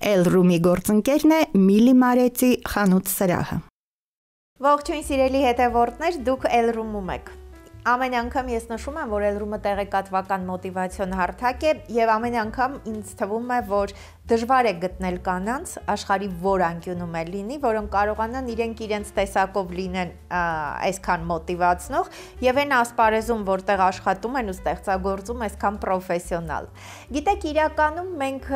Elroom-ի գործընկերն է Միլի Մարեցի խանութ սրահը։ Ողջույն սիրելի հետևորդներ, դուք Elroom-ում եք։ Ամեն անգամ ես նշում եմ, որ Elroom-ը տեղեկատվական մոտիվացիոն հարթակ է եւ ամեն անգամ ինձ թվում է, որ դժվար է գտնել կանանց աշխարհի որ անկյունում է լինի, որոնք կարողանան իրենց տեսակով լինեն այսքան մոտիվացնող եւ այն ասպարեզում, որտեղ աշխատում են ու ստեղծագործում այսքան պրոֆեսիոնալ։ Գիտեք, իրականում մենք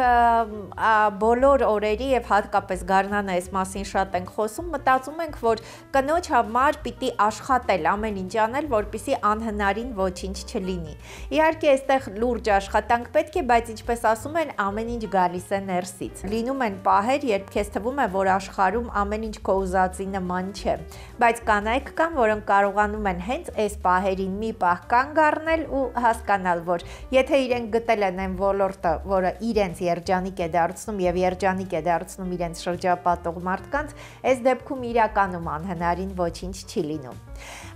բոլոր օրերի եւ հատկապես գարնանը այս մասին շատ ենք խոսում, մտածում ենք, որ կնոջ համար պիտի աշխատել, ամեն ինչ անել, որպեսզի անհնարին ոչինչ չլինի։ Իհարկե, այստեղ լուրջ աշխատանք պետք է, բայց ինչպես ասում են, ամեն ինչ գալիս է ներսից։ Լինում են պահեր, երբ քեզ թվում է, որ աշխարհում ամեն ինչ քո ուզածի նման չէ, բայց կանայք կան, որոնք կարողանում են հենց այս պահերին մի պահ կանգ առնել ու հասկանալ, որ եթե իրենք գտել են այն ոլորտը, որը իրենց երջանիկ է դարձնում եւ երջանիկ է դարձնում իրենց շրջապատող մարդկանց, այս դեպքում իրականում անհնարին ոչինչ չի լինում։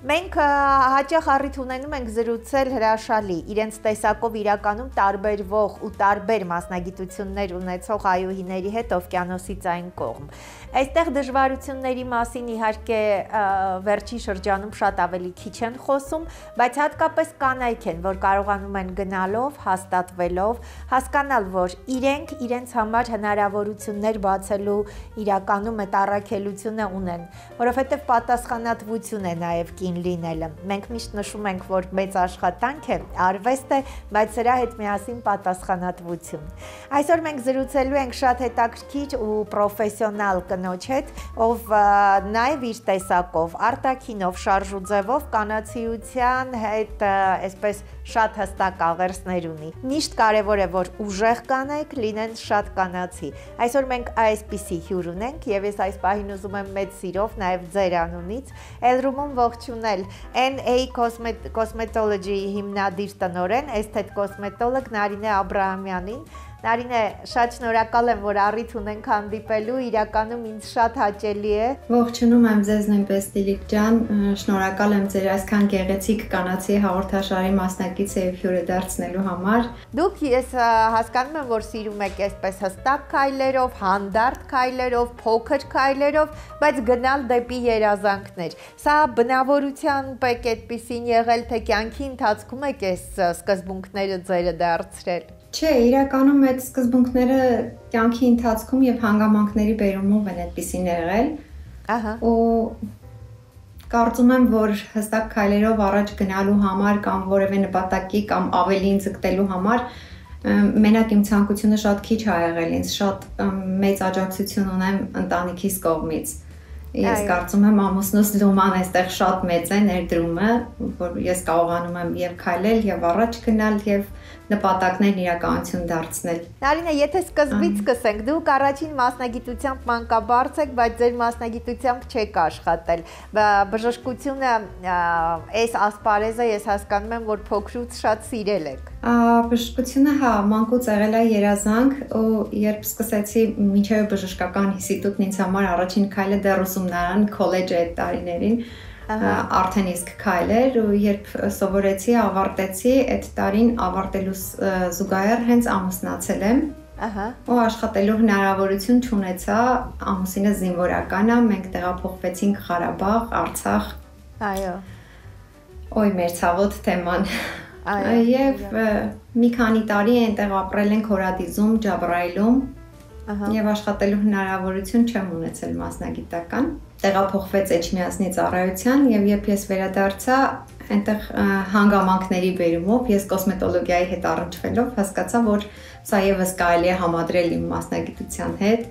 Մենք հաճախ առիթ ունենում ենք զրուցել հրաշալի, իրենց տեսակով իրականում տարբերվող ու տարբեր մասնագիտություններ ունեցող այուհիների հետ օվկիանոսից այն կողմ։ Այստեղ դժվարությունների մասին իհարկե վերջին շրջանում շատ ավելի քիչ են խոսում, բայց հատկապես կանայք են, որ կարողանում են գնալով, հաստատվելով, հասկանալ, որ իրենց համար հնարավորություններ բացելու իրականում այդ առաքելությունը ունեն, որովհետև պատասխանատվություն է նաև կին լինելը։ Մենք միշտ նշում ենք, որ մեծ աշխատանք է, արվեստ է, բայց սրա հետ միասին պատասխանատվություն։ Այսօր մենք զրուցելու ենք շատ հետաքրքիր ու պրոֆեսիոնալ կնոջ հետ, ով նաև իր տեսակով, արտաքինով, շարժուձևով կանացիության հետ այսպես շատ հստակ աղերսներ ունի։ Միշտ կարևոր է, որ ուժեղ կանայք լինեն շատ կանացի։ Այսօր մենք այսպիսի հյուր ունենք եւ ես այս պահին ուզում եմ մեծ սիրով նաև ձեր անունից Elroom-ում ողջունել NA Cosmetology-ի հիմնադիր տնօրեն, էսթետ կոսմետոլոգ Նարինե Աբրահամյանին։ Նարինե, շատ շնորհակալ եմ, որ առիթ ունենք հանդիպելու, իրականում ինձ շատ հաճելի է։ Ողջունում եմ ձեզ նույնպես Տիլիկ ջան, շնորհակալ եմ ձեր այսքան գեղեցիկ կանացի հաղորդաշարի մասնակից եւ հյուրը դարձնելու համար։ Դուք ես հասկանում եմ, որ սիրում եք այսպես հստակ քայլերով, հանդարտ քայլերով, փոքր քայլերով, բայց գնալ դեպի երազանքներ։ Սա բնավորությամբ եք այդպեսին եղել, թե կյանքի ընթացքում եք այս սկզբունքները ձերը դարձրել։ Չէ, իրականում այդ սկզբունքները կյանքի ընթացքում եւ հանգամանքների բերումով են այդպեսին եղել։ Ահա։ Ու կարծում եմ, որ հստակ քայլերով առաջ գնալու համար կամ որևէ նպատակի կամ ավելին ձգտելու համար մենակ իմ ցանկությունը շատ քիչ ա եղել, ինձ շատ մեծ աջակցություն ունեմ ընտանիքիս կողմից։ Ես կարծում եմ ամուսնուս լուման այստեղ շատ մեծ է ներդրումը, որ ես կարողանում եմ եւ քայլել եւ առաջ գնալ եւ նպատակներն իրականություն դարձնել։ Նարինե, եթե սկզբից սկսենք, դուք առաջին մասնագիտությամբ մանկաբարձ եք, բայց ձեր մասնագիտությամբ չեք աշխատել։ Բժշկությունը այս ասպարեզը ես հասկանում եմ, որ փոքրուց շատ սիրել եք։ Բժշկությունը հա, մանկուց եղել է երազանք, ու երբ սկսեցի մինչև բժշկական ինստիտուտն ինձ համար առաջին քայլը դեռ ուսումնարան, քոլեջ այդ տարիներին արդեն իսկ քայլեր, ու երբ սովորեցի, ավարտեցի, այդ տարին ավարտելուց զուգահեռ հենց ամուսնացել եմ։ Ու աշխատելու հնարավորություն չունեցա, ամուսինս զինվորական է, մենք տեղափոխվեցինք Ղարաբաղ, Արցախ։ Այո։ Ոյ մեր ցավոտ թեման։ Եվ մի քանի տարի այնտեղ ապրել ենք Հորադիզում, Ջաբրայիլում, եւ աշխատելու հնարավորություն չեմ ունեցել մասնագիտական։ Տեղափոխվեց Էջմիածնի ծառայության եւ երբ ես վերադարձա, այնտեղ հանգամանքների բերումով ես կոսմետոլոգիայի հետ առնչվելով հասկացա, որ սա եւս կարելի է համադրել իմ մասնագիտության հետ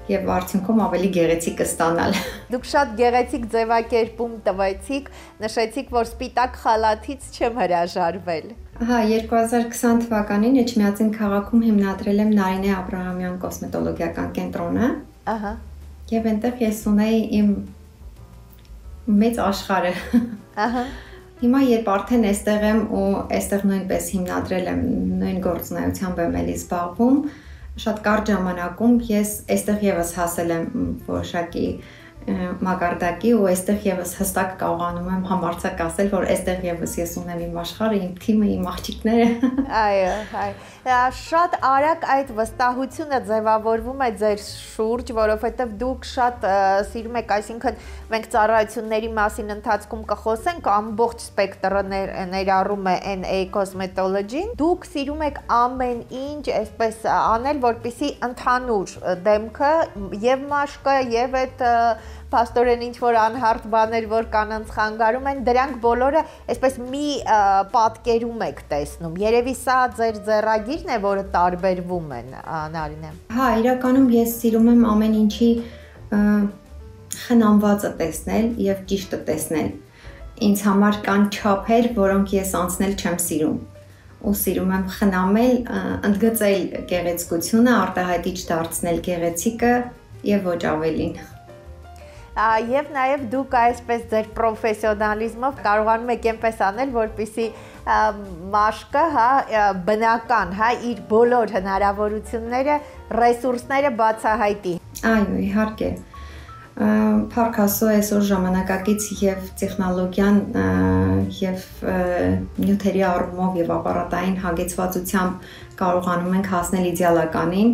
եւ արդյունքում ավելի գեղեցիկ կստանալ։ Դուք շատ գեղեցիկ ձևակերպում տվեցիք, նշեցիք, որ սպիտակ խալաթից չեմ հրաժարվել։ Հա, 2020 թվականին Էջմիածին քաղաքում հիմնադրել եմ Նարինե Աբրահամյան կոսմետոլոգիական կենտրոնը։ Ահա։ Եվ այնտեղ ես ունեի իմ մեծ աշխարհը։ Ահա։ Հիմա երբ արդեն այստեղ եմ ու այստեղ նույնպես հիմնադրել եմ, նույն գործունեությամբ եմ էլի զբաղվում, շատ կարճ ժամանակում ես այստեղ եւս հասել եմ որոշակի մակարդակի ու այստեղ եւս հստակ կարողանում եմ համարձակ ասել, որ այստեղ եւս ես ունեմ իմ աշխարհը, իմ թիմը, իմ աղջիկները։ Այո, շատ արագ այդ վստահությունը ձևավորվում է ձեր շուրջ, որովհետև դուք շատ սիրում եք, այսինքն մենք ծառայությունների մասին ընթացքում կխոսենք, ամբողջ սպեկտրը ներառում է NA Cosmetology-ն։ Դուք սիրում եք ամեն ինչ այսպես անել, որպեսզի ընդհանուր դեմքը եւ մաշկը եւ այդ փաստորեն ինչ որ անհարթ բաներ, որ կանանց խանգարում են, դրանք բոլորը այսպես մի պատկերում եք տեսնում։ Երևի սա ձեր ձեռագիրն է, որը տարբերվում են, Նարինե։ Հա, իրականում ես սիրում եմ ամեն ինչի խնամվածը տեսնել եւ ճիշտը տեսնել։ Ինձ համար կան չափեր, որոնք ես անցնել չեմ սիրում։ Ու սիրում եմ խնամել, ընդգծել գեղեցկությունը, արտահայտիչ դարձնել գեղեցիկը եւ ոչ ավելին։ Եվ նաև դուք այսպես ձեր պրոֆեսիոնալիզմով կարողանում եք այնպես անել, որպեսզի մաշկը, բնական, իր բոլոր հնարավորությունները, ռեսուրսները բացահայտի։ Այո, իհարկե։ Փառք Աստծո, այսօր ժամանակակից եւ տեխնոլոգիան եւ նյութերի առումով եւ ապարատային հագեցվածությամբ կարողանում ենք հասնել իդեալականին։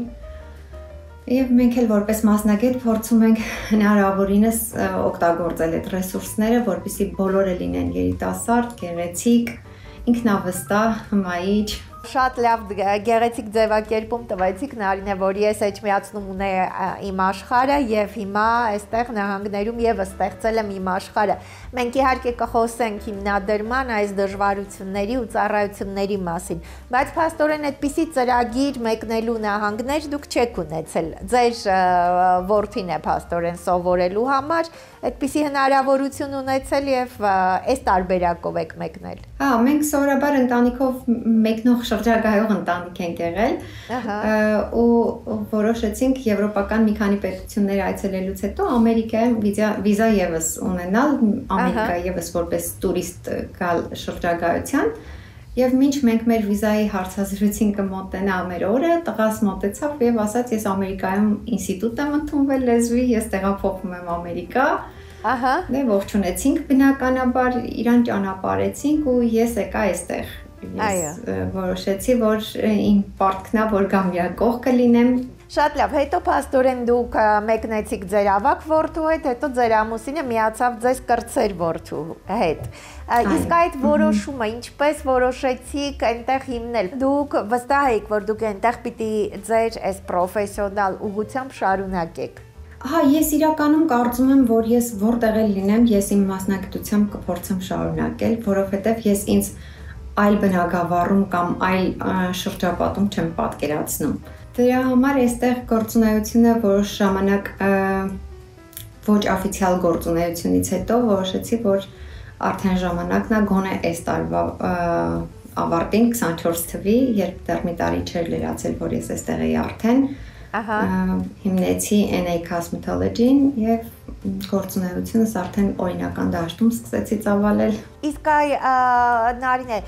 Եվ մենք էլ որպես մասնագետ փորձում ենք հնարավորինս օգտագործել այդ ռեսուրսները, որպեսզի բոլորը լինեն երիտասարդ, գեղեցիկ, ինքնավստահ, հմայիչ։ Շատ լավ գեղեցիկ ձևակերպում տվեցիք, Նարինե, որ ես էջմիածնում ունեի իմ աշխարհը եւ հիմա այստեղ նահանգներում եւս ստեղծել եմ իմ աշխարհը։ Մենք իհարկե կխոսենք հիմնադրման այս դժվարությունների ու ծառայությունների մասին, բայց փաստորեն այդպիսի ծրագիր մեկնելու նահանգներ դուք չեք ունեցել։ Ձեր որդին է փաստորեն սովորելու համար այդպիսի հնարավորություն ունեցել եւ այս տարբերակով եք մեկնել։ Հա, մենք սովորաբար ընտանիքով մեկնող շրջագայող ընտանիք ենք եղել ու որոշեցինք եվրոպական մի քանի պետություններ այցելելուց հետո Ամերիկայում վիզա եւս ունենալ, Ամերիկա եւս որպես տուրիստ գալ շրջագայության եւ մինչ մենք մեր վիզայի հարցազրույցին կմոտենա մեր օրը, տղաս մոտեցավ եւ ասաց ես Ամերիկայում ինստիտուտ եմ ընդունվել լեզվի, ես տեղափոխվում եմ Ամերիկա։ Ահա։ Դե ողջունեցինք բնականաբար, իրան ճանապարհեցինք ու ես եկա այստեղ։ Ես որոշեցի, որ իմ պարտքն է, որ գամ միա կողքը լինեմ։ Շատ լավ, հետո փաստորեն դուք մեկնեցիք ձեր ավակ որդու հետ, հետո ձեր ամուսինը միացավ ձեզ կրտսեր որդու հետ։ Իսկ այդ որոշումը ինչպես որոշեցիք այնտեղ հիմնել։ Դուք վստահ եք, որ դուք այնտեղ պիտի ձեր այս պրոֆեսիոնալ ուղղությամբ շարունակեք։ Հա, ես իրականում կարծում եմ, որ ես որտեղ էլ լինեմ, ես իմ մասնագիտությամբ կփորձեմ շարունակել, որովհետև ես ինձ այլ բնագավառում կամ այլ շրջապատում չեմ պատկերացնում։ Դրա համար այստեղ գործունեությունը որոշ ժամանակ ոչ օֆիցիալ գործունեությունից հետո որոշեցի, որ արդեն ժամանակն է գոնե այս տարվա ավարտին 24 թվի, երբ դեռ մի տարի չէր լրացել, որ ես այստեղ էի արդեն, հիմնեցի NA Cosmetology-ն եւ գործունեությունս արդեն օրինական դաշտում սկսեցի ծավալել։ Իսկ Նարինե,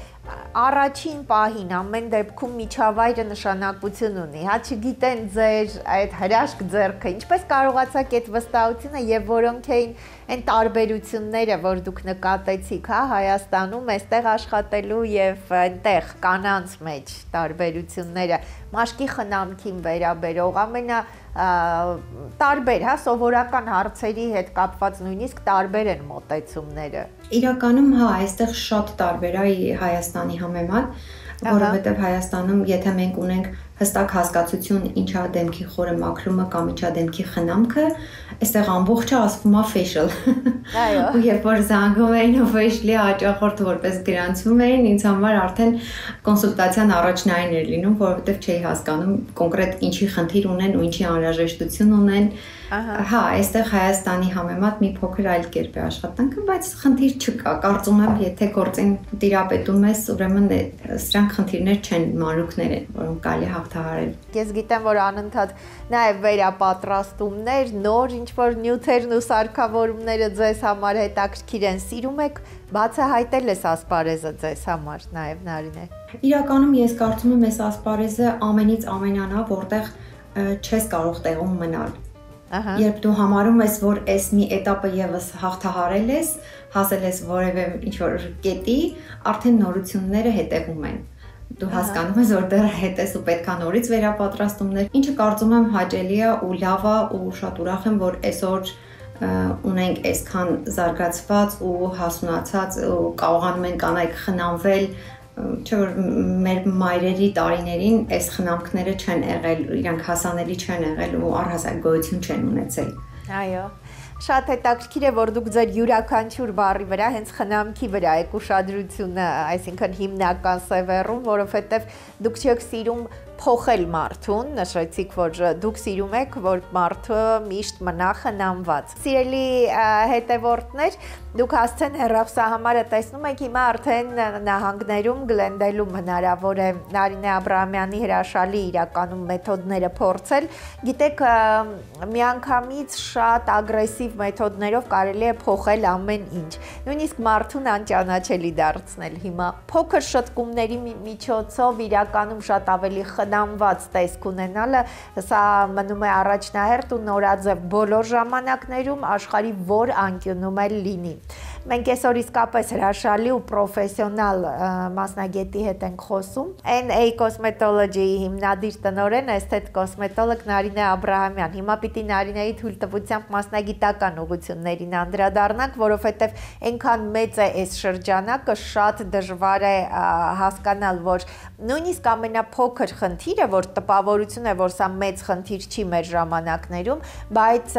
առաջին պահին ամեն դեպքում միջավայրը նշանակություն ունի, չգիտեն ձեր այդ հրաշք ձեռքը, ինչպես կարողացաք այդ վստահությունը եւ որոնք էին այն տարբերությունները, որ դուք նկատեցիք, Հայաստանում, այստեղ աշխատելու եւ այնտեղ կանանց մեջ տարբերությունները, մաշկի խնամքին վերաբերող տարբեր, սովորական հարցերի հետ կապված նույնիսկ տարբեր են մոտեցումները։ Իրականում, այստեղ շատ տարբեր է Հայաստանի համեմատ, որովհետև Հայաստանում, եթե մենք ունենք հստակ հասկացություն ինչա դեմքի խորը մաքրումը կամ ինչա դեմքի խնամքը, այստեղ ամբողջը ասվում է facial։ Այո։ Ու երբ որ զանգում էին ու facial-ի հաճախորդը որպես գրանցում էին, ինձ համար արդեն կոնսուլտացիան առաջնային էր լինում, որովհետև չէի հասկանում կոնկրետ ինչի խնդիր ունեն ու ինչի անհրաժեշտություն ունեն։ Հա, այստեղ Հայաստանի համեմատ մի փոքր այլ կերպ է աշխատանքը, բայց խնդիր չկա։ Կարծում եմ, եթե գործին տիրապետում ես, ուրեմն սրանք խնդիրներ չեն, մանրուքներ են, որոնք կարելի է հաղթահարել։ Ես գիտեմ, որ անընդհատ նաև վերապատրաստումներ, նոր ինչ-որ նյութերն ու սարքավորումները ձեզ համար հետաքրքիր են, սիրում եք բացահայտել այս ասպարեզը ձեզ համար, նաև Նարինե։ Իրականում ես կարծում եմ, այս ասպարեզը ամենից ամենան է, որտեղ չես կարող տեղում մնալ։ Երբ դու համարում ես, որ այս մի этаպը եւս հաղթահարել ես, հասել ես որևէ ինչ-որ կետի, արդեն նորությունները հետևում են։ Դու հասկանում ես, որ դեռ հետ ես ու պետք է նորից վերապատրաստումներ, ինչը կարծում եմ հաճելի է ու լավ է ու շատ ուրախ եմ, որ այսօր ունենք այսքան զարգացված ու հասունացած ու կարողանում են կանայք խնամվել, չէ՞ որ մեր մայրերի տարիներին այս խնամքները չեն եղել, իրանք հասանելի չեն եղել ու առհասարակ գոյություն չեն ունեցել։ Այո։ Շատ հետաքրքիր է, որ դուք ձեր յուրաքանչյուր բառի վրա հենց խնամքի վրա եք ուշադրությունը, այսինքն հիմնական սևեռում, որովհետև դուք չեք սիրում փոխել մարդուն, նշեցիք, որ դուք սիրում եք, որ մարդը միշտ մնա խնամված։ Սիրելի հետևորդներ, դուք հասցեն հեռախոսահամարը տեսնում եք, հիմա արդեն նահանգներում Գլենդելում հնարավոր է Նարինե Աբրահամյանի հրաշալի իրականում մեթոդները փորձել։ Գիտեք, միանգամից շատ ագրեսիվ մեթոդներով կարելի է փոխել ամեն ինչ, նույնիսկ մարդուն անճանաչելի դարձնել։ Հիմա փոքր շտկումների միջոցով իրականում շատ ավելի խնամված տեսք ունենալը, սա մնում է առաջնահերթ ու նորաձև բոլոր ժամանակներում աշխարհի որ անկյունում էլ լինի։ Մենք այսօր իսկապես հրաշալի ու պրոֆեսիոնալ մասնագետի հետ ենք խոսում։ NA Cosmetology-ի հիմնադիր տնօրեն էսթետ կոսմետոլոգ Նարինե Աբրահամյան։ Հիմա պիտի Նարինեի թույլտվությամբ մասնագիտական ուղղություններին անդրադառնանք, որովհետև այնքան մեծ է այս շրջանակը, շատ դժվար է հասկանալ, որ նույնիսկ ամենափոքր խնդիրը, որ տպավորություն է, որ սա մեծ խնդիր չի մեր ժամանակներում, բայց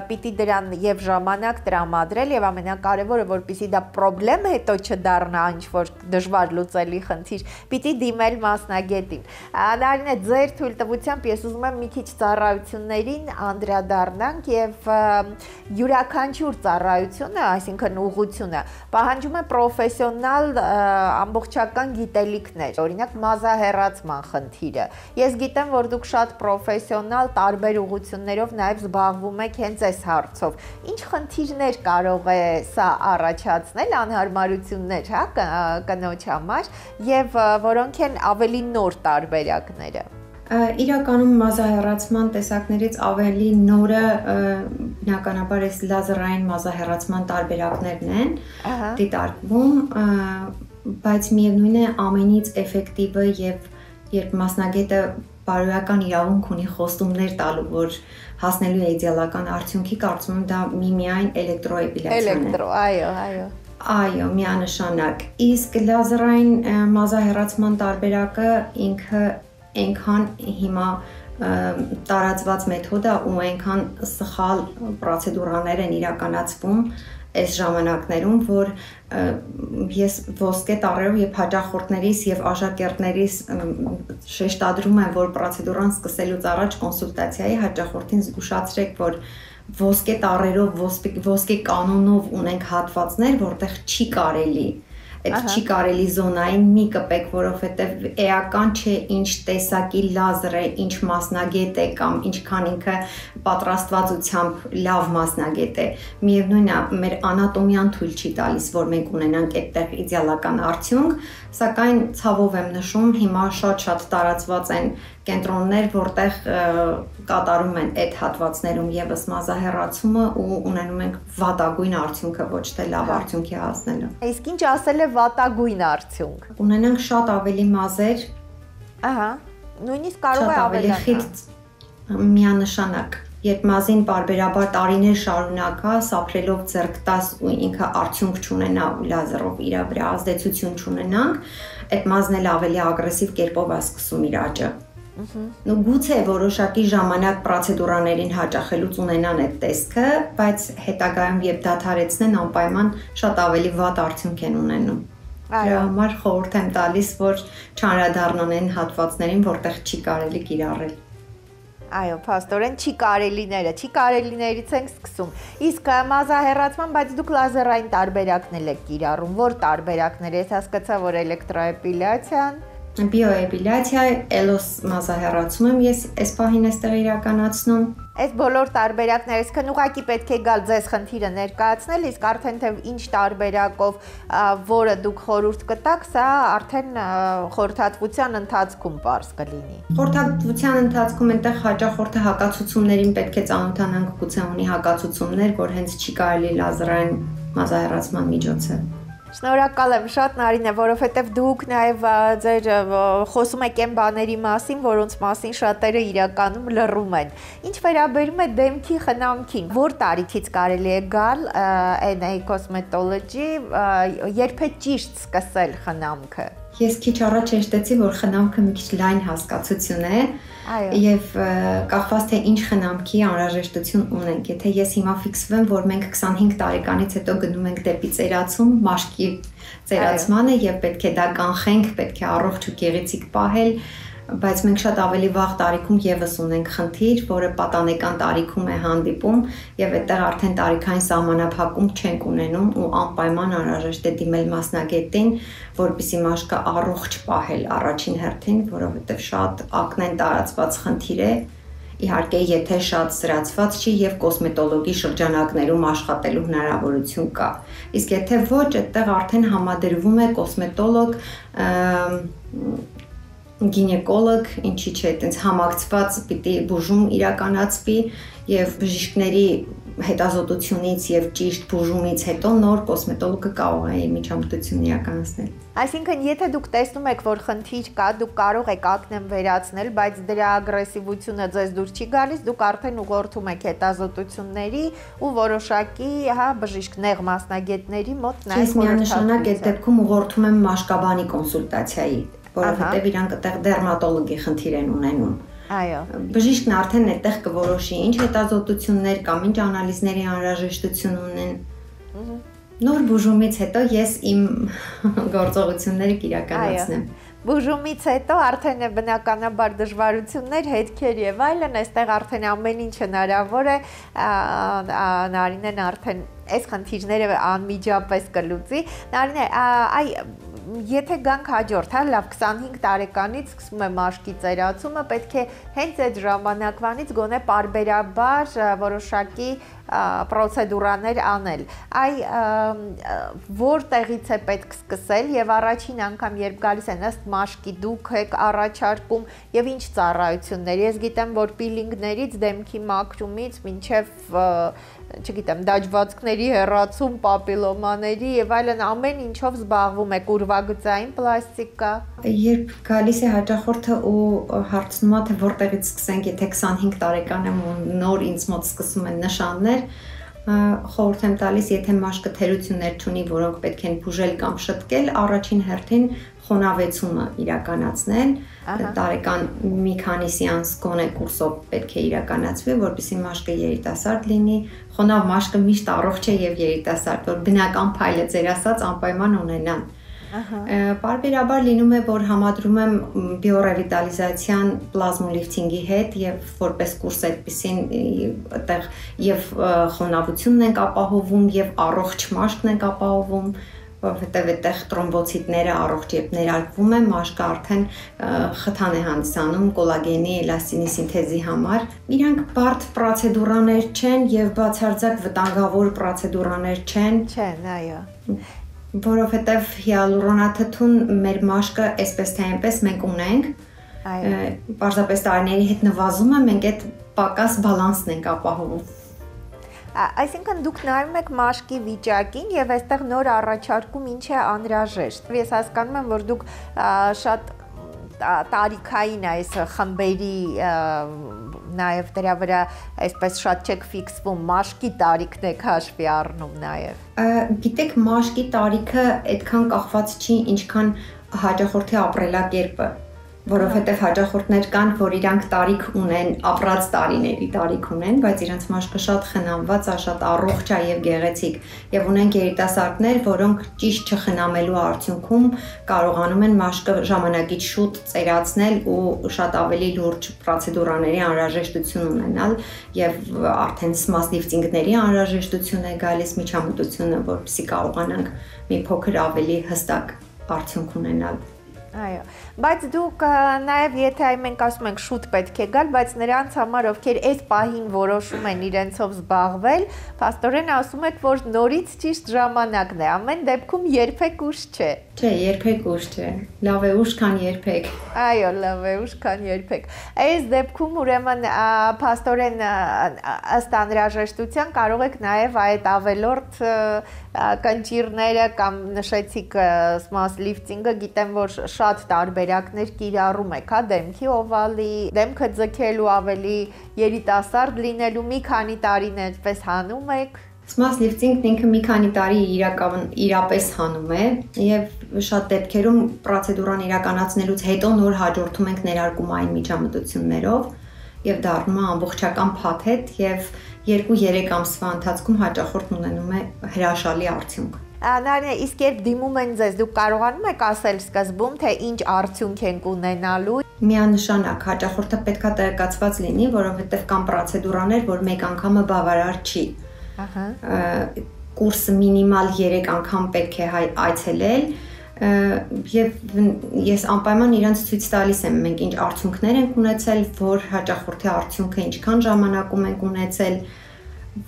պիտի դրան եւ ժամանակ տրամադրել եւ ամենակարևորը, որպեսզի դա պրոբլեմ հետո չդառնա ինչ-որ դժվար լուծելի խնդիր, պիտի դիմել մասնագետին։ Նարինե, ձեր թույլտվությամբ ես ուզում եմ մի քիչ ծառայություններին անդրադառնանք եւ յուրաքանչյուր ծառայությունը, այսինքն ուղղությունը, պահանջում է պրոֆեսիոնալ ամբողջական գիտելիքներ, օրինակ մազահեռացման խնդիրը։ Ես գիտեմ, որ դուք շատ պրոֆեսիոնալ տարբեր ուղղություններով նաև զբաղվում եք հենց այս հարցով։ Ինչ խնդիրներ կարող է սա առաջացնել, անհարմարություններ, հա, կնոջ համար, եւ որոնք են ավելի նոր տարբերակները։ Իրականում մազահեռացման տեսակներից ավելի նորը բնականաբար այս լազերային մազահեռացման տարբերակներն են դիտարկվում, բայց միևնույն է ամենից էֆեկտիվը եւ երբ մասնագետը բարոյական իրավունք ունի խոստումներ տալու, որ հասնելու է իդեալական արդյունքի, կարծում եմ դա միմիայն էլեկտրոէպիլյացիան է։ Այո։ Այո, միանշանակ։ Իսկ լազերային մազահեռացման տարբերակը ինքը այնքան հիմա տարածված մեթոդ է ու այնքան սխալ պրոցեդուրաներ են իրականացվում այս ժամանակներում, որ ես ոսկե տառերով եւ հաճախորդներիս եւ աշակերտներիս շեշտադրում եմ, որ պրոցեդուրան սկսելուց առաջ կոնսուլտացիայի հաճախորդին զգուշացրեք, որ ոսկե տառերով, ոսկե կանոնով ունենք հատվածներ, որտեղ չի կարելի այդ չի կարելի զոնային մի կպեք, որովհետև էական չէ ինչ տեսակի լազեր է, ինչ մասնագետ է կամ ինչքան ինքը պատրաստվածությամբ լավ մասնագետ է։ Միևնույնն է, մեր անատոմիան թույլ չի տալիս, որ մենք ունենանք այդտեղ իդեալական արդյունք, սակայն ցավով եմ նշում, հիմա շատ տարածված են կենտրոններ, որտեղ կատարում են այդ հատվածներում եւս մազահեռացումը ու ունենում ենք վատագույն արդյունքը, ոչ թե լավ արդյունքի հասնելը։ Իսկ ինչ ասել է վատագույն արդյունք։ Ունենանք շատ ավելի մազեր։ Ահա, նույնիսկ կարող է ավելի խիտ միանշանակ։ Երբ մազին բարբերաբար տարիներ շարունակա, սափրելով ձեռք տաս ու ինքը արդյունք չունենա ու լազերով իր վրա ազդեցություն չունենանք, այդ մազն էլ ավելի ագրեսիվ կերպով է սկսում իր աճը։ Ու գուցե որոշակի ժամանակ պրոցեդուրաներին հաճախելուց ունենան այդ տեսքը, բայց հետագայում երբ դադարեցնեն անպայման շատ ավելի վատ արդյունք են ունենում։ Դրա համար խորհուրդ եմ տալիս, որ չանդրադառնան այն հատվածներին, որտեղ չի կարելի կիրառել։ Այո, փաստորեն չի կարելիներից ենք սկսում։ Իսկ մազահեռացման, բայց դուք լազերային տարբերակներ եք կիրառում, որ տարբերակներ, ես հասկացա, որ էլեկտրոէպիլյացիան, Բիոէպիլյացիա, էլոս մազահեռացում եմ ես այս պահին այստեղ իրականացնում։ Այս բոլոր տարբերակները, այսինքն ուղղակի պետք է գալ ձեզ խնդիրը ներկայացնել, իսկ արդեն թե ինչ տարբերակով, որը դուք խորհուրդ կտաք, սա արդեն խորհրդատվության ընթացքում պարզ կլինի։ Խորհրդատվության ընթացքում այնտեղ հաճախորդը հակացություններին պետք է ծանոթանանք, գուցե ունի հակացություններ, որ հենց չի կարելի լազերային մազահեռացման միջոցը։ Շնորհակալ եմ շատ Նարինե, որովհետև դուք նաև ձեր խոսում եք այն բաների մասին, որոնց մասին շատերը իրականում լռում են։ Ինչ վերաբերում է դեմքի խնամքին, որ տարիքից կարելի է գալ NA Cosmetology, երբ է ճիշտ սկսել խնամքը։ Ես քիչ առաջ հեշտեցի, որ խնամքը մի քիչ լայն հասկացություն է եւ կախված թե ինչ խնամքի անհրաժեշտություն ունենք։ Եթե ես հիմա ֆիքսվեմ, որ մենք 25 տարեկանից հետո գնում ենք դեպի ծերացում, մաշկի ծերացմանը եւ պետք է դա կանխենք, պետք է առողջ ու գեղեցիկ պահել, բայց մենք շատ ավելի վաղ տարիքում եւս ունենք խնդիր, որը պատանեկան տարիքում է հանդիպում եւ այդտեղ արդեն տարիքային սահմանափակում չենք ունենում ու անպայման անհրաժեշտ է դիմել մասնագետին, որպեսզի մաշկը առողջ պահել առաջին հերթին, որովհետեւ շատ ակնեն տարածված խնդիր է։ Իհարկե, եթե շատ սրացված չի եւ կոսմետոլոգի շրջանակներում աշխատելու հնարավորություն կա։ Իսկ եթե ոչ, այդտեղ արդեն համադրվում է կոսմետոլոգ, գինեկոլոգ, ինչի՞ չէ, այտենց համակցված պիտի բուժում իրականացվի եւ բժիշկների հետազոտությունից եւ ճիշտ բուժումից հետո նոր կոսմետոլոգը կարող է միջամտություն իրականացնել։ Այսինքն, եթե դուք տեսնում եք, որ խնդիր կա, դուք կարող եք ակնեն վերացնել, բայց դրա ագրեսիվությունը ձեզ դուր չի գալիս, դուք արդեն ուղղորդում եք հետազոտությունների ու որոշակի, բժիշկ նեղ մասնագետների մոտ նայեք։ Ես միանշանակ այդ դեպքում ուղղորդում եմ մաշկաբանի կոնսուլտացիայի, որովհետև իրանք այդտեղ դերմատոլոգի խնդիր են ունենում։ Այո։ Բժիշկն արդեն այդտեղ կորոշի ինչ հետազոտություններ կամ ինչ անալիզների անհրաժեշտություն ունեն։ Նոր բուժումից հետո ես իմ գործողությունները կիրականացնեմ։ Բուժումից հետո արդեն է բնականաբար դժվարություններ, հետքեր եւ այլն, այստեղ արդեն ամեն ինչ հնարավոր է, Նարինեն արդեն այս խնդիրները անմիջապես կլուծի։ Նարինե, եթե գանք հաջորդ, լավ 25 տարեկանից սկսում է մաշկի ծերացումը, պետք է հենց այդ ժամանակվանից գոնե պարբերաբար որոշակի պրոցեդուրաներ անել։ Որտեղից է պետք սկսել եւ առաջին անգամ երբ գալիս են ըստ մաշկի դուք եք առաջարկում եւ ինչ ծառայություններ։ Ես գիտեմ, որ պիլինգներից, դեմքի մաքրումից մինչեւ չգիտեմ, դաջվածքների հեռացում, պապիլոմաների եւ այլն ամեն ինչով զբաղվում եք, ուրվագծային պլաստիկա։ Երբ գալիս է հաճախորդը ու հարցնում է, թե որտեղից սկսենք, եթե 25 տարեկան եմ ու նոր ինձ մոտ սկսում են նշաններ, խորհուրդ եմ տալիս, եթե մաշկը թերություններ չունի, որոնք պետք են բուժել կամ շտկել, առաջին հերթին խոնավեցումը իրականացնել, տարեկան մի քանի սեանս գոնե կուրսով պետք է իրականացվի, որպեսզի մաշկը երիտասարդ լինի, խոնավ մաշկը միշտ առողջ է եւ երիտասարդ, որ բնական փայլը ձեր ասած անպայման ունենան։ Պարբերաբար լինում է, որ համադրում եմ բիոռևիտալիզացիան պլազմոլիֆտինգի հետ եւ որպես կուրս այդպեսին այդտեղ եւ խոնավությունն ենք ապահովում եւ առողջ մաշկն ենք ապահովում, որովհետեւ այդտեղ տրոմբոցիտները առողջ երբ ներարկվում են, մաշկը արդեն խթան է հանդիսանում կոլագենի, էլաստինի սինթեզի համար։ Իրանք բարդ պրոցեդուրաներ չեն եւ բացարձակ վտանգավոր պրոցեդուրաներ չեն։ Չեն, այո։ Որովհետև հիալուրոնաթթուն մեր մաշկը այսպես թե այնպես մենք ունենք, պարզապես տարիների հետ նվազում է, մենք այդ պակաս բալանսն ենք ապահովում։ Այսինքն դուք նայում եք մաշկի վիճակին եւ այստեղ նոր առաջարկում ինչ է անհրաժեշտ։ Ես հասկանում եմ, որ դուք շատ տարիքային այս խմբերի նաև դրա վրա այսպես շատ չեք ֆիքսվում, մաշկի տարիքն եք հաշվի առնում նաև։ Գիտեք, մաշկի տարիքը այդքան կախված չի, ինչքան հաճախորդի ապրելակերպը, որովհետև հաճախորդներ կան, որ իրանք տարիք ունեն, ապրած տարիների տարիք ունեն, բայց իրանք մաշկը շատ խնամված է, շատ առողջ է եւ գեղեցիկ, եւ ունենք երիտասարդներ, որոնք ճիշտ չխնամելու արդյունքում կարողանում են մաշկը ժամանակից շուտ ծերացնել ու շատ ավելի լուրջ պրոցեդուրաների անհրաժեշտություն ունենալ եւ արդեն սմաս լիֆտինգների անհրաժեշտություն է գալիս միջամտությունը, որպեսզի կարողանանք մի փոքր ավելի հստակ արդյունք ունենալ։ Այո, բայց դուք նաև եթե մենք ասում ենք շուտ պետք է գալ, բայց նրանց համար ովքեր այս պահին որոշում են իրենցով զբաղվել, փաստորեն ասում եք, որ նորից ճիշտ ժամանակն է, ամեն դեպքում երբեք ուշ չէ։ Չէ, երբեք ուշ չէ։ Լավ է ուշ, քան երբեք։ Այո, լավ է ուշ, քան երբեք։ Այս դեպքում ուրեմն փաստորեն ըստ անհրաժեշտության կարող եք նաև այդ ավելորդ կնճիռները կամ նշեցիք smart lifting-ը, գիտեմ, որ շատ տարբերակներ կիրառում եք, հա, դեմքի օվալի, դեմքը ձգելու ավելի երիտասարդ լինելու մի քանի տարին այդպես հանում եք։ Smart lifting-ն ինքը մի քանի տարի իրապես հանում է եւ շատ դեպքերում պրոցեդուրան իրականացնելուց հետո նոր հաջորդում ենք ներարկումային միջամտություններով եւ դառնում է ամբողջական փաթեթ եւ 2-3 ամսվա ընթացքում հաճախորդն ունենում է հրաշալի արդյունք։ Նարինե, իսկ երբ դիմում են ձեզ, դուք կարողանում եք ասել սկզբում, թե ինչ արդյունք ենք ունենալու։ Միանշանակ հաճախորդը պետքա տեղեկացված լինի, որովհետեւ կան պրոցեդուրաներ, որ մեկ անգամը բավարար չի։ Կուրսը մինիմալ 3 անգամ պետք է այցելել եւ ես անպայման իրանց ցույց տալիս եմ մենք ինչ արդյունքներ ենք ունեցել, որ հաճախորդի արդյունքը ինչքան ժամանակում ենք ունեցել,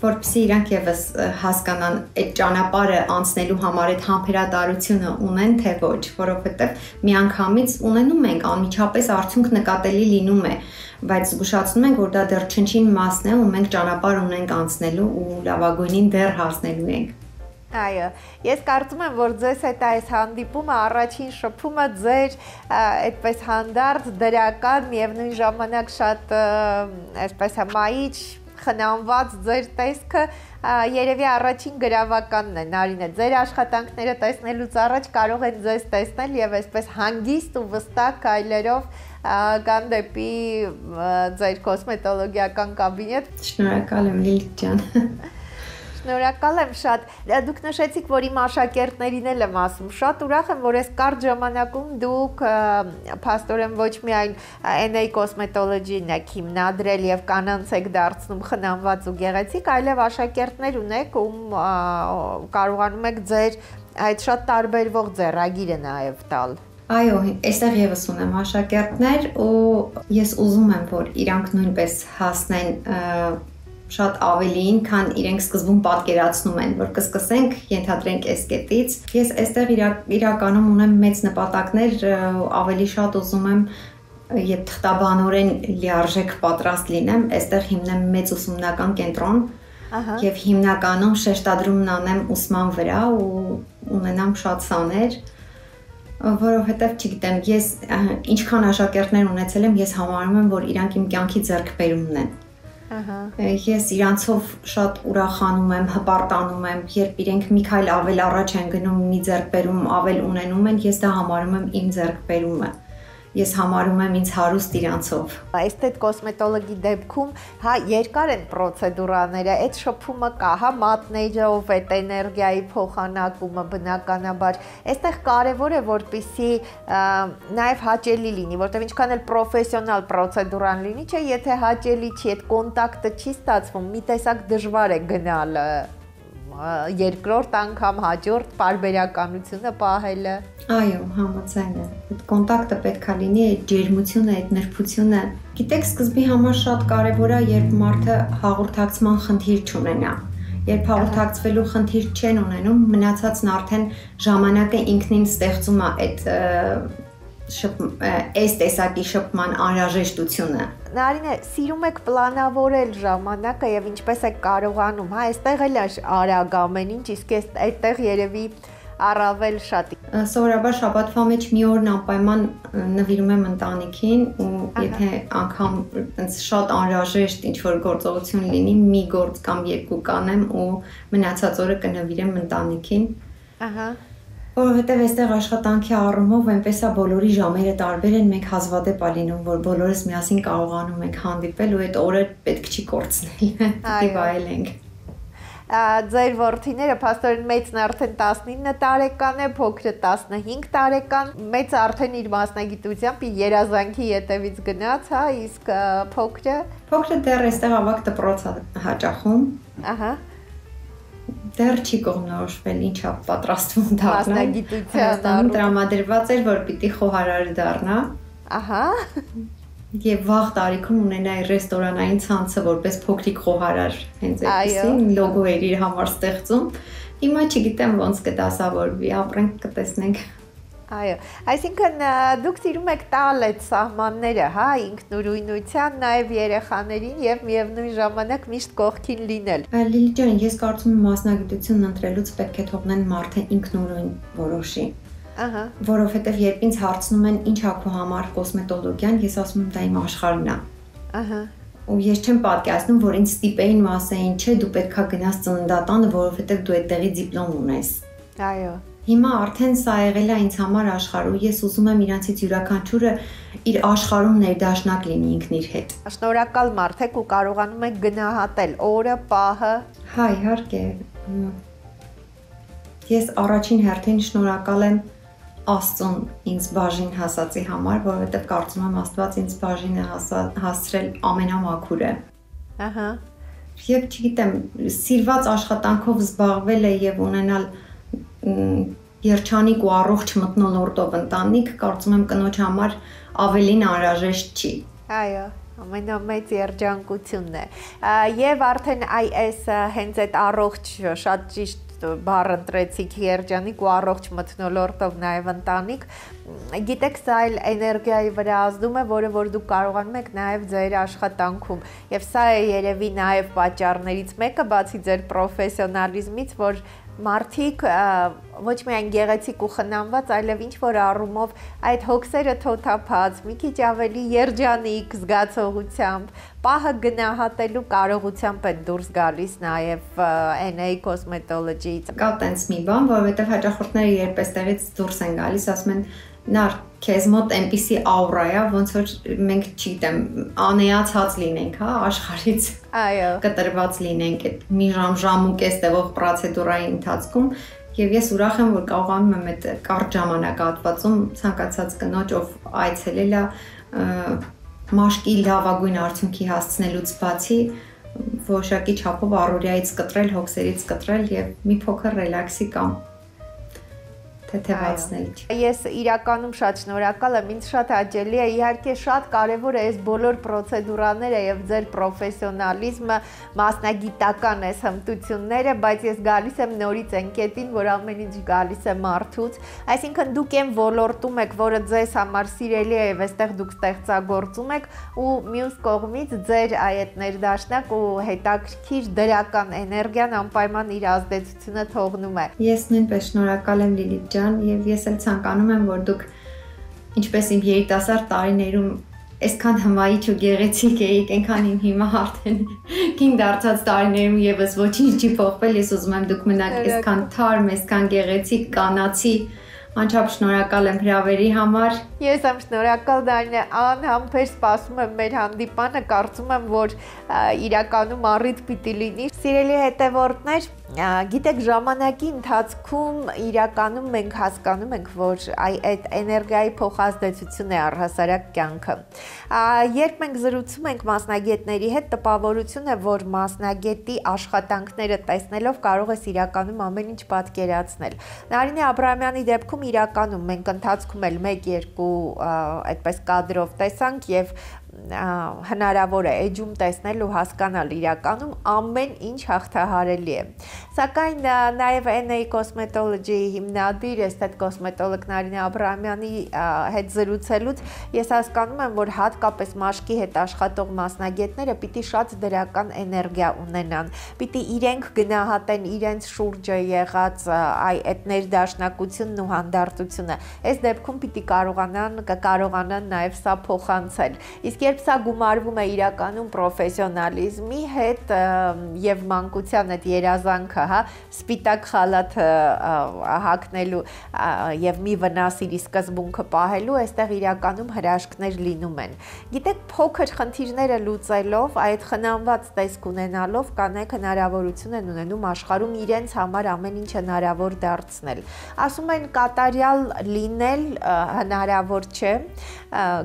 որպեսզի իրանք եւս հասկանան այդ ճանապարհը անցնելու համար այդ համբերատարությունը ունեն թե ոչ, որովհետեւ միանգամից ունենում ենք անմիջապես արդյունք նկատելի լինում է, բայց զգուշացնում ենք, որ դա դեռ չնչին մասն է ու մենք ճանապարհ ունենք անցնելու ու լավագույնին դեռ հասնելու ենք։ Այո, ես կարծում եմ, որ ձեզ հետ այս հանդիպումը առաջին շփումը ձեր այդպես հանդարտ դրական միևնույն ժամանակ շատ այսպես հմայիչ խնամված ձեր տեսքը երևի առաջին գրավականն է, Նարինե, ձեր աշխատանքները տեսնելուց առաջ կարող են ձեզ տեսնել եւ այսպես հանգիստ ու վստահ քայլերով գան դեպի ձեր կոսմետոլոգիական կաբինետ։ Շնորհակալ եմ, Լիլիթ ջան։ Շնորհակալ եմ շատ։ Դուք նշեցիք, որ իմ աշակերտներին էլ եմ ասում, շատ ուրախ եմ, որ այս կարճ ժամանակում դուք փաստորեն ոչ միայն NA Cosmetology-ն եք հիմնադրել եւ կանանց եք դարձնում խնամված ու գեղեցիկ, այլև աշակերտներ ունեք, ում կարողանում եք ձեր այդ շատ տարբերվող ձեռագիրը նաեւ տալ։ Այո, այստեղ եւս ունեմ աշակերտներ ու ես ուզում եմ, որ իրանք նույնպես հասնեն շատ ավելին, քան իրենք սկզբում պատկերացնում են, որ կսկսենք, ենթադրենք այս կետից։ Ես այստեղ իրականում ունեմ մեծ նպատակներ, ավելի շատ ուզում եմ, երբ թղթաբանորեն լիարժեք պատրաստ լինեմ, այստեղ հիմնեմ մեծ ուսումնական կենտրոն եւ հիմնականում շեշտադրումն անեմ ուսման վրա ու ունենամ շատ սաներ, որովհետեւ չգիտեմ, ես ինչքան աշակերտներ ունեցել եմ, ես համարում եմ, որ իրանք իմ կյանքի ձեռքբերումն են։ Ես իրանցով շատ ուրախանում եմ, հպարտանում եմ, երբ իրենք մի քայլ ավել առաջ են գնում, մի ձեռքբերում ավել ունենում են, ես դա համարում եմ իմ ձեռքբերումը։ Ես համարում եմ ինձ հարուստ իրանցով։ Էսթետ կոսմետոլոգի դեպքում, հա, երկար են պրոցեդուրաները, այդ շփումը կա, հա, մատնեջով այդ էներգիայի փոխանակումը բնականաբար։ Այստեղ կարևոր է, որպեսզի նաև հաճելի լինի, որտեղ ինչքան էլ պրոֆեսիոնալ պրոցեդուրան լինի, չէ, եթե հաճելի չի, այդ կոնտակտը չի ստացվում, մի տեսակ դժվար է գնալը երկրորդ անգամ հաջորդ պարբերականությունը պահելը։ Այո, համաձայն եմ։ Այդ կոնտակտը պետքա լինի, այդ ջերմությունը, այդ նրբությունը։ Գիտեք, սկզբի համար շատ կարևոր է, երբ մարդը հաղորդակցման խնդիր չունենա։ Երբ հաղորդակցվելու խնդիր չեն ունենում, մնացածն արդեն ժամանակը ինքնին ստեղծում է այս տեսակի շփման անհրաժեշտությունը։ Նարինե, սիրում եք պլանավորել ժամանակը եւ ինչպես եք կարողանում, հա, այստեղ էլ արագ ամեն ինչ, իսկ այդտեղ երևի առավել շատ։ Սովորաբար շաբաթվա մեջ մի օրն անպայման նվիրում եմ ընտանիքին ու եթե անգամ շատ անհրաժեշտ ինչ-որ գործողություն լինի, մի գործ կամ երկու կանեմ ու մնացած օրը կնվիրեմ ընտանիքին։ Որովհետև այստեղ աշխատանքի առումով այնպես է բոլորի ժամերը տարբեր են, մենք հազվադեպ է լինում, որ բոլորս միասին կարողանում ենք հանդիպել ու այդ օրը պետք չի կորցնել, պետք վայելենք։ Ձեր որդիները փաստորեն մեծն արդեն 19 տարեկան է, փոքրը 15 տարեկան, մեծը արդեն իր մասնագիտությամբ իր երազանքի ետևից գնաց, հա, իսկ փոքրը դեռ այստեղ ավագ դպրոց է հաճախում։ Դեռ չի կողմնորոշվել ինչա պատրաստվում դառնալ։ Մասնագիտության տրամադրված էր, որ պիտի խոհարար դառնա։ Ահա։ Եվ վաղ տարիքում ունենայի ռեստորանային ցանցը որպես փոքրիկ խոհարար հենց այդպեսին լոգո էր իր համար ստեղծում։ Հիմա չգիտեմ ոնց կդասավորվի, ապրենք կտեսնենք։ Այո, այսինքն դուք սիրում եք տալ այդ սահմանները, հա, ինքնուրույնության, նաև երեխաներին եւ միևնույն ժամանակ միշտ կողքին լինել։ Լիլի ջան, ես կարծում եմ մասնագիտությունն ընտրելուց պետք է թողնեն մարդը ինքնուրույն որոշի։ Ահա։ Որովհետև երբ ինձ հարցնում են ինչ ա քո համար կոսմետոլոգիան, ես ասում եմ դա իմ աշխարհն է։ Ահա։ Ու ես չեմ պատկերացնում, որ ինձ ստիպեին ու ասեին, չէ, դու պետքա գնաս ծննդատանը, որովհետև դու այդտեղի դիպլոմ ունես։ Այո։ Հիմա արդեն սա եղել է ինձ համար աշխարհ ու ես ուզում եմ իրանցից յուրաքանչյուրը իր աշխարհում ներդաշնակ լինի ինքն իր հետ։ Շնորհակալ մարդ եք ու կարողանում եք գնահատել օրը, պահը։ Հա, իհարկե։ Ես առաջին հերթին շնորհակալ եմ Աստծուն ինձ բաժին հասածի համար, որովհետև կարծում եմ Աստված ինձ բաժին է հասցրել ամենամաքուրը։ Ահա։ Եվ չգիտեմ, սիրված աշխատանքով զբաղվելը եւ ունենալ երջանիկ ու առողջ մթնոլորտով ընտանիք, կարծում եմ կնոջ համար ավելին անհրաժեշտ չի։ Այո, ամենամեծ երջանկությունն է։ Եվ արդեն այս հենց այդ առողջ շատ ճիշտ բառ ընտրեցիք երջանիկ ու առողջ մթնոլորտով նաև ընտանիք, գիտեք սա այլ էներգիայի վրա ազդում է, որը որ դուք կարողանում եք նաև ձեր աշխատանքում եւ սա է երևի նաև պատճառներից մեկը, բացի ձեր պրոֆեսիոնալիզմից, որ մարդիկ ոչ միայն գեղեցիկ ու խնամված, այլև ինչ որ առումով այդ հոգսերը թոթափած, մի քիչ ավելի երջանիկ զգացողությամբ, պահը գնահատելու կարողությամբ են դուրս գալիս նաև NA Cosmetology-ից։ Կա տենց մի բան, որովհետև հաճախորդները երբ էստեղից դուրս են գալիս, ասում են նար քեզ մոտ այնպիսի աուրա է, ոնց որ մենք չգիտեմ, անեացած լինենք, հա, աշխարհից։ Այո։ Կտրված լինենք այդ մի ժամ ու կես տևող պրոցեդուրայի ընթացքում, եւ ես ուրախ եմ, որ կարողանում եմ այդ կարճ ժամանակահատվածում ցանկացած կնոջ, ով այցելել է, մաշկի լավագույն արդյունքի հասցնելուց բացի որոշակի չափով առօրյայից կտրել, հոգսերից կտրել եւ մի փոքր ռելաքսի կամ թեթևացնել։ Ես իրականում շատ շնորհակալ եմ, ինձ շատ հաճելի է, իհարկե շատ կարևոր է այս բոլոր պրոցեդուրաները եւ ձեր պրոֆեսիոնալիզմը, մասնագիտական այս հմտությունները, բայց ես գալիս եմ նորից այն կետին, որ ամեն ինչ գալիս է մարդուց, այսինքն դուք այն ոլորտում եք, որը ձեզ համար սիրելի է եւ այստեղ դուք ստեղծագործում եք ու մյուս կողմից ձեր այդ ներդաշնակ ու հետաքրքիր դրական էներգիան անպայման իր ազդեցությունը թողնում է։ Ես նույնպես շնորհակալ եմ Լիլիթ եւ ես էլ ցանկանում եմ, որ դուք ինչպես իմ երիտասարդ տարիներում այսքան հմայիչ ու գեղեցիկ էիք, այնքան իմ հիմա արդեն կին դարձած տարիներում եւս ոչինչ չի փոխվել, ես ուզում եմ դուք մնաք այսքան թարմ, այսքան գեղեցիկ, կանացի, անչափ շնորհակալ եմ հրավերի համար։ Ես եմ շնորհակալ Դանիա, անհամբեր սպասում եմ մեր հանդիպանը, կարծում եմ, որ իրականում առիթ պիտի լինի։ Սիրելի հետևորդներ, գիտեք, ժամանակի ընթացքում իրականում մենք հասկանում ենք, որ այդ էներգիայի փոխազդեցություն է առհասարակ կյանքը։ Երբ մենք զրուցում ենք մասնագետների հետ, տպավորություն է, որ մասնագետի աշխատանքները տեսնելով կարող ես իրականում ամեն ինչ պատկերացնել։ Նարինե Աբրահամյանի դեպքում իրականում մենք ընթացքում էլ 1-2 այդպես կադրով տեսանք եւ հնարավոր է էջում տեսնել ու հասկանալ իրականում ամեն ինչ հաղթահարելի է։ Սակայն նաև NA Cosmetology հիմնադիր էսթետ կոսմետոլոգ Նարինե Աբրահամյանի հետ զրուցելուց ես հասկանում եմ, որ հատկապես մաշկի հետ աշխատող մասնագետները պիտի շատ դրական էներգիա ունենան, պիտի իրենք գնահատեն իրենց շուրջը եղած այդ ներդաշնակությունն ու հանդարտությունը։ Այս դեպքում պիտի կարողանան նաև սա փոխանցել։ Իսկ երբ սա գումարվում է իրականում պրոֆեսիոնալիզմի հետ եւ մանկության այդ երազանքը, հա, սպիտակ խալաթը հագնելու եւ մի վնասիրի սկզբունքը պահելու, այստեղ իրականում հրաշքներ լինում են։ Գիտեք, փոքր խնդիրները լուծելով, այդ խնամված տեսք ունենալով կանայք հնարավորություն են ունենում աշխարհում իրենց համար ամեն ինչ հնարավոր դարձնել։ Ասում են կատարյալ լինել հնարավոր չէ,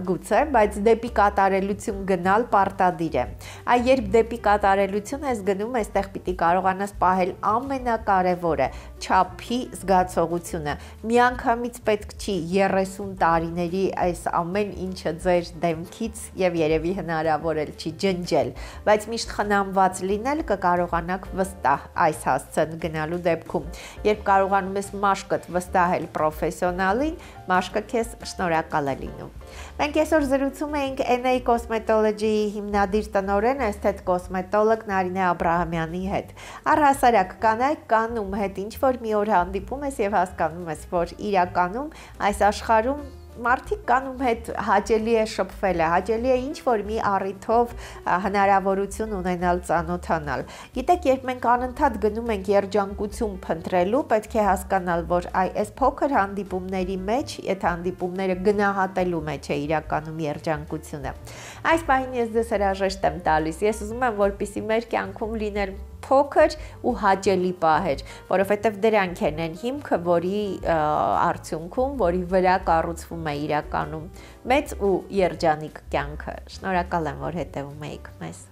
գուցե, բայց դեպի կատարելություն գնալ պարտադիր է։ Այ երբ դեպի կատարելություն ես գնում, այստեղ պիտի կարողանաս պահել ամենակարևորը՝ չափի զգացողությունը։ Միանգամից պետք չի 30 տարիների այս ամեն ինչը ձեր դեմքից եւ երևի հնարավոր էլ չի ջնջել, բայց միշտ խնամված լինել կկարողանաք վստահ այս հասցեն գնալու դեպքում։ Երբ կարողանում ես մաշկդ վստահել պրոֆեսիոնալին, մաշկը քեզ շնորհակալ է լինում։ Մենք այսօր զրուցում էինք NA Cosmetology-ի հիմնադիր տնօրեն էսթետ կոսմետոլոգ Նարինե Աբրահամյանի հետ։ Առհասարակ կանայք կան, ում հետ ինչ-որ մի օր հանդիպում ես եւ հասկանում ես, որ իրականում այս աշխարհում մարդիկ կան, ում հետ հաճելի է շփվելը, հաճելի է ինչ-որ մի առիթով հնարավորություն ունենալ ծանոթանալ։ Գիտեք, երբ մենք անընդհատ գնում ենք երջանկություն փնտրելու, պետք է հասկանալ, որ այս փոքր հանդիպումների մեջ, այդ հանդիպումները գնահատելու մեջ է իրականում երջանկությունը։ Այս պահին ես ձեզ հրաժեշտ եմ տալիս։ Ես ուզում եմ, որպեսզի մեր կյանքում լիներ փոքր ու հաճելի պահեր, որովհետև դրանք են այն հիմքը, որի արդյունքում, որի վրա կառուցվում է իրականում մեծ ու երջանիկ կյանքը։ Շնորհակալ եմ, որ հետևում եք մեզ։